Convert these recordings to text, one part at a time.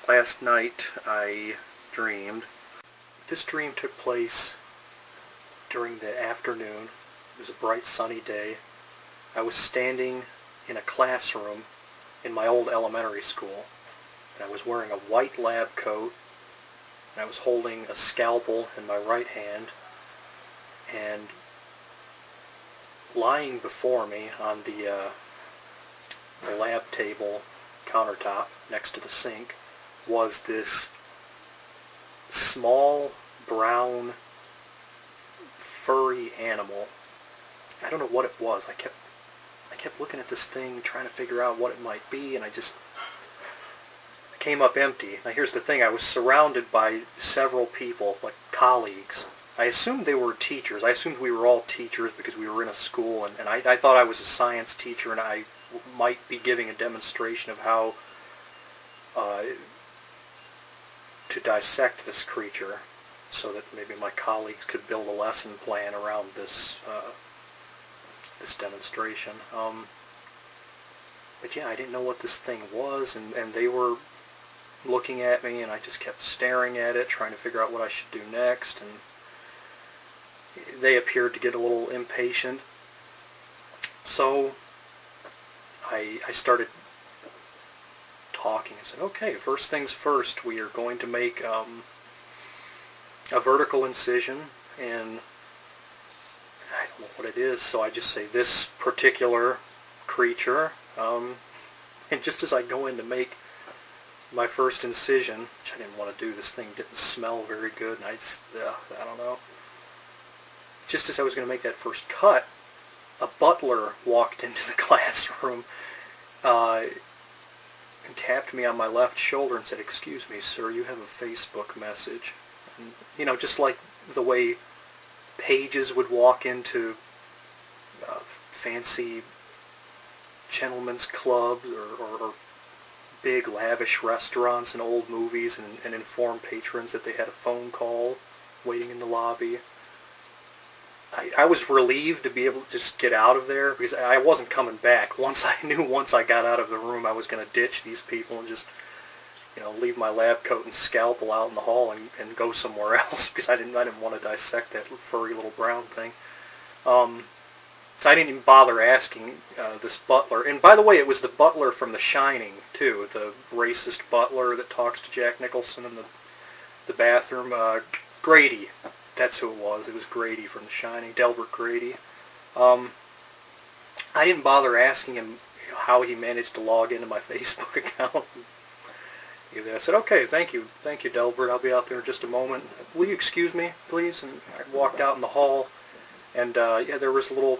Last night I dreamed. This dream took place during the afternoon. It was a bright sunny day. I was standing in a classroom in my old elementary school, and I was wearing a white lab coat, and I was holding a scalpel in my right hand, and lying before me on the lab table countertop next to the sink was this small brown furry animal. I don't know what it was. I kept looking at this thing, trying to figure out what it might be, and I came up empty. Now here's the thing, I was surrounded by several people, like colleagues. I assumed they were teachers. I assumed we were all teachers because we were in a school, and I thought I was a science teacher, and I might be giving a demonstration of how to dissect this creature so that maybe my colleagues could build a lesson plan around this this demonstration. But yeah, I didn't know what this thing was, and they were looking at me, and I just kept staring at it, trying to figure out what I should do next, and they appeared to get a little impatient. So I started talking and said, okay, first things first, we are going to make a vertical incision, and I don't know what it is, so I just say this particular creature, and just as I go in to make my first incision, which I didn't want to do, this thing didn't smell very good, and I don't know. Just as I was going to make that first cut, a butler walked into the classroom and tapped me on my left shoulder and said, "Excuse me, sir, you have a Facebook message." And, you know, just like the way pages would walk into fancy gentlemen's clubs or big lavish restaurants and old movies and inform patrons that they had a phone call waiting in the lobby. I was relieved to be able to just get out of there because I wasn't coming back. Once I got out of the room, I was going to ditch these people and just, you know, leave my lab coat and scalpel out in the hall and go somewhere else because I didn't want to dissect that furry little brown thing. So I didn't even bother asking this butler. And by the way, it was the butler from The Shining too, the racist butler that talks to Jack Nicholson in the bathroom. Grady. That's who it was. It was Grady from The Shining, Delbert Grady. I didn't bother asking him how he managed to log into my Facebook account. I said, okay, thank you, Delbert. I'll be out there in just a moment. Will you excuse me, please? And I walked out in the hall, and yeah, there was a little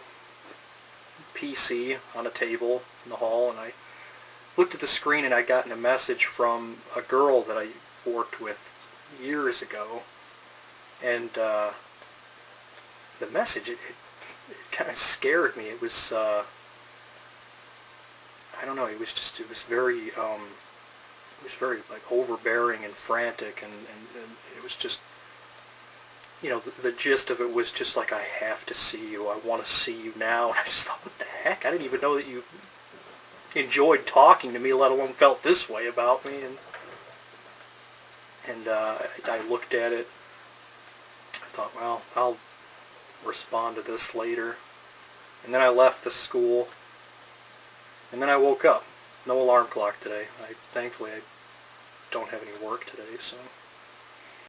PC on a table in the hall, and I looked at the screen, and I'd gotten a message from a girl that I worked with years ago. And the message, it kind of scared me. It was, I don't know, it was very like overbearing and frantic, and it was just, you know, the gist of it was just like, I have to see you, I want to see you now. And I just thought, what the heck? I didn't even know that you enjoyed talking to me, let alone felt this way about me. And I looked at it. I thought, well, I'll respond to this later. And then I left the school, and then I woke up. No alarm clock today. Thankfully I don't have any work today, so